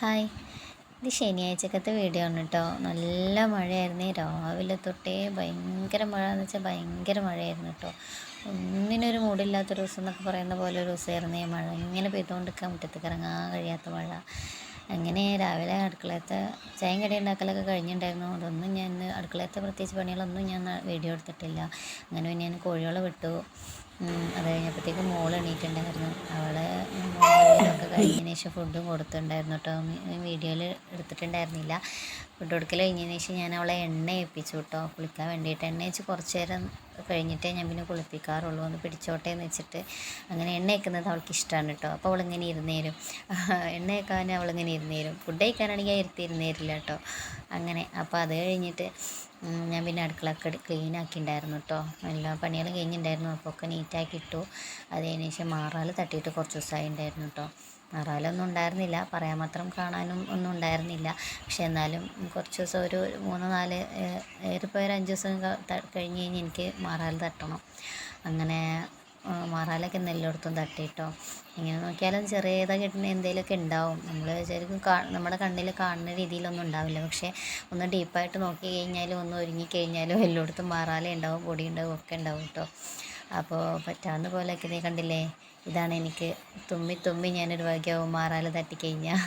Hi, ഇത് ശനിയാഴ്ചക്കത്തെ video ആണ് കേട്ടോ. നല്ല മഴയായിരുന്നേ, രാവിലെ തൊട്ടേ ഭയങ്കര മഴ എന്ന് വെച്ചാൽ ഭയങ്കര മഴയായിരുന്നു കേട്ടോ. ഒന്നിനൊരു മൂടില്ലാത്തൊരു ദിവസം എന്നൊക്കെ പറയുന്ന പോലെ ഒരു ദിവസമായിരുന്നേ മഴ. ഇങ്ങനെ പെയ്തുകൊണ്ടിരിക്കാൻ മുറ്റത്തേക്ക് ഇറങ്ങാൻ കഴിയാത്ത മഴ. അങ്ങനെ രാവിലെ അടുക്കളയത്തെ ചായയും കടി ഉണ്ടാക്കലൊക്കെ കഴിഞ്ഞിട്ടുണ്ടായിരുന്നു. അതൊന്നും ഞാൻ അടുക്കളയത്തെ പ്രത്യേകിച്ച് പണികളൊന്നും ഞാൻ വീഡിയോ എടുത്തിട്ടില്ല. അങ്ങനെ പിന്നെ ഞാൻ കോഴികളെ വിട്ടു. അത് കഴിഞ്ഞപ്പോഴത്തേക്ക് മോൾ എണീറ്റുണ്ടായിരുന്നു. അവളെ മോളിലൊക്കെ കഴിഞ്ഞതിന് ശേഷം ഫുഡും കൊടുത്തിട്ടുണ്ടായിരുന്നു കേട്ടോ. വീഡിയോയിൽ എടുത്തിട്ടുണ്ടായിരുന്നില്ല. ഫുഡ് കൊടുക്കൽ കഴിഞ്ഞതിന് ശേഷം ഞാൻ അവളെ എണ്ണ ഏൽപ്പിച്ചു കേട്ടോ, കുളിക്കാൻ വേണ്ടിയിട്ട്. എണ്ണ വെച്ച് കുറച്ച് നേരം കഴിഞ്ഞിട്ടേ ഞാൻ പിന്നെ കുളിപ്പിക്കാറുള്ളൂ, ഒന്ന് പിടിച്ചോട്ടെ എന്ന് വെച്ചിട്ട്. അങ്ങനെ എണ്ണ വയ്ക്കുന്നത് അവൾക്ക് ഇഷ്ടമാണ് കേട്ടോ. അപ്പോൾ അവളിങ്ങനെ ഇരുന്നേരും, എണ്ണ വയ്ക്കാൻ അവളിങ്ങനെ ഇരുന്നേരും. ഫുഡ് കഴിക്കാനാണെങ്കിൽ ഇരുത്തിയിരുന്നേരില്ല കേട്ടോ. അങ്ങനെ അപ്പോൾ അത് കഴിഞ്ഞിട്ട് ഞാൻ പിന്നെ അടുക്കളയൊക്കെ ക്ലീൻ ആക്കിയിട്ടുണ്ടായിരുന്നു കേട്ടോ. എല്ലാ പണികളും കഴിഞ്ഞിട്ടുണ്ടായിരുന്നു. അപ്പോൾ ഒക്കെ നീറ്റാക്കി ഇട്ടു. അത് കഴിഞ്ഞ ശേഷം മാറാൽ തട്ടിയിട്ട് കുറച്ച് ദിവസമായി ഉണ്ടായിരുന്നു കേട്ടോ. മാറാലൊന്നും ഉണ്ടായിരുന്നില്ല, പറയാൻ മാത്രം കാണാനും ഒന്നും ഉണ്ടായിരുന്നില്ല. പക്ഷെ എന്നാലും കുറച്ച് ദിവസം ഒരു 3-4 ഏറിപ്പോയ ഒരു 5 ദിവസം കഴിഞ്ഞ് കഴിഞ്ഞ് എനിക്ക് മാറാൽ തട്ടണം. അങ്ങനെ മാറാലൊക്കെ എല്ലായിടത്തും തട്ടിയിട്ടോ. ഇങ്ങനെ നോക്കിയാലും ചെറിയതൊക്കെ കിട്ടുന്ന എന്തെങ്കിലുമൊക്കെ ഉണ്ടാവും. നമ്മൾ ശരിക്കും നമ്മുടെ കണ്ണിൽ കാണുന്ന രീതിയിലൊന്നും ഉണ്ടാവില്ല. പക്ഷേ ഒന്ന് ഡീപ്പായിട്ട് നോക്കി കഴിഞ്ഞാലും ഒന്ന് ഒരുങ്ങിക്കഴിഞ്ഞാലും എല്ലായിടത്തും മാറാല ഉണ്ടാവും, പൊടി ഉണ്ടാവും, ഒക്കെ ഉണ്ടാവും കേട്ടോ. അപ്പോൾ പറ്റാവുന്ന പോലെയൊക്കെ നീ കണ്ടില്ലേ, ഇതാണ് എനിക്ക്. തുമ്മി തുമ്മി ഞാനൊരു ഭാഗ്യമാവും മാറാല തട്ടിക്കഴിഞ്ഞാൽ.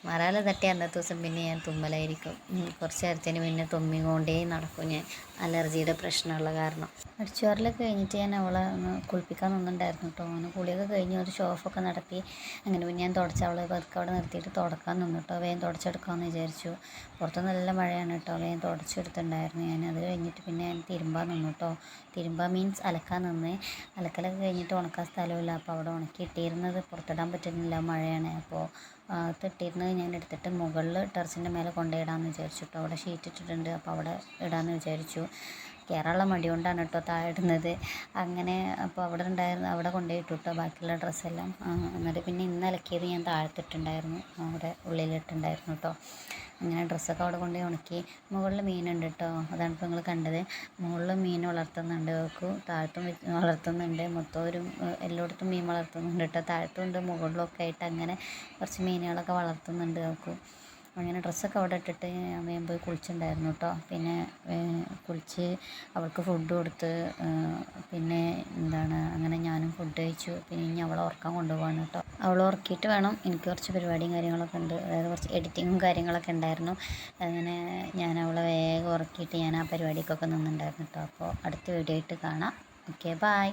മാറാല തട്ടി അന്നത്തെ ദിവസം പിന്നെ ഞാൻ തുമ്മലായിരിക്കും. കുറച്ച് നേരത്തിന് പിന്നെ തുമ്മിക്കൊണ്ടേ നടക്കും ഞാൻ, അലർജിയുടെ പ്രശ്നമുള്ള കാരണം. അടിച്ചുവാരലൊക്കെ കഴിഞ്ഞിട്ട് ഞാൻ അവളെ ഒന്ന് കുളിപ്പിക്കാൻ നിന്നുണ്ടായിരുന്നു കേട്ടോ. അങ്ങനെ കുളിയൊക്കെ കഴിഞ്ഞ് ഒരു ഷോഫൊക്കെ നടത്തി. അങ്ങനെ പിന്നെ ഞാൻ തുടച്ച അവളെ പതുക്കെ അവിടെ നിർത്തിയിട്ട് തുടക്കാൻ നിന്നു കേട്ടോ. വേഗം തുടച്ചെടുക്കാമെന്ന് വിചാരിച്ചു. പുറത്ത് നല്ല മഴയാണ് കേട്ടോ. വേഗം തുടച്ചെടുത്തിട്ടുണ്ടായിരുന്നു ഞാൻ. അത് കഴിഞ്ഞിട്ട് പിന്നെ ഞാൻ തിരുമ്പാൻ നിന്നു കേട്ടോ. തിരുമ്പാൻ മീൻസ് അലക്കാൻ നിന്ന്. അലക്കലൊക്കെ കഴിഞ്ഞിട്ട് ഉണക്കാൻ സ്ഥലമില്ല. അപ്പോൾ അവിടെ ഉണക്കിയിട്ടിരുന്നത് പുറത്തിടാൻ പറ്റുന്നില്ല, മഴയാണ്. അപ്പോൾ ഇട്ടിരുന്നത് ഞാൻ എടുത്തിട്ട് മുകളിൽ ടെറസിൻ്റെ മേലെ കൊണ്ടുപോയിടാമെന്ന് വിചാരിച്ചു കേട്ടോ. അവിടെ ഷീറ്റ് ഇട്ടിട്ടുണ്ട്, അപ്പോൾ അവിടെ ഇടാമെന്ന് വിചാരിച്ചു. കയറാനുള്ള മടി കൊണ്ടാണ് കേട്ടോ താഴെ ഇടുന്നത്. അങ്ങനെ അപ്പോൾ അവിടെ കൊണ്ടുപോയിട്ടു കേട്ടോ ബാക്കിയുള്ള ഡ്രസ്സെല്ലാം. എന്നിട്ട് പിന്നെ ഇന്ന് അലക്കിയത് ഞാൻ താഴത്തിട്ടുണ്ടായിരുന്നു, അവിടെ ഉള്ളിലിട്ടുണ്ടായിരുന്നു കേട്ടോ. അങ്ങനെ ഡ്രസ്സൊക്കെ അവിടെ കൊണ്ടുപോയി ഉണക്കി. മുകളിൽ മീനുണ്ട് കേട്ടോ, അതാണ് ഇപ്പോൾ നിങ്ങൾ കണ്ടത്. മുകളിൽ മീൻ വളർത്തുന്നുണ്ട് വെക്കും, താഴത്തും വളർത്തുന്നുണ്ട്. മൊത്തം ഒരു എല്ലായിടത്തും മീൻ വളർത്തുന്നുണ്ട് കേട്ടോ. താഴത്തും ഉണ്ട്, മുകളിലൊക്കെ ആയിട്ട് അങ്ങനെ കുറച്ച് മീനുകളൊക്കെ വളർത്തുന്നുണ്ട് വെക്കും. അങ്ങനെ ഡ്രസ്സൊക്കെ അവിടെ ഇട്ടിട്ട് ഞാൻ വേഗം പോയി കുളിച്ചിട്ടുണ്ടായിരുന്നു കേട്ടോ. പിന്നെ കുളിച്ച് അവൾക്ക് ഫുഡ് കൊടുത്ത്, പിന്നെ അങ്ങനെ ഞാനും ഫുഡ് കഴിച്ചു. പിന്നെ ഇനി അവളെ ഉറക്കാൻ കൊണ്ടുപോകാണ് കേട്ടോ. അവളെ ഉറക്കിയിട്ട് വേണം, എനിക്ക് കുറച്ച് പരിപാടിയും കാര്യങ്ങളൊക്കെ ഉണ്ട്, അതായത് കുറച്ച് എഡിറ്റിങ്ങും കാര്യങ്ങളൊക്കെ ഉണ്ടായിരുന്നു. അങ്ങനെ ഞാൻ അവളെ വേഗം ഉറക്കിയിട്ട് ഞാൻ ആ പരിപാടിക്കൊക്കെ നിന്നുണ്ടായിരുന്നു കേട്ടോ. അപ്പോൾ അടുത്ത വീഡിയോ ആയിട്ട് കാണാം. Okay, bye.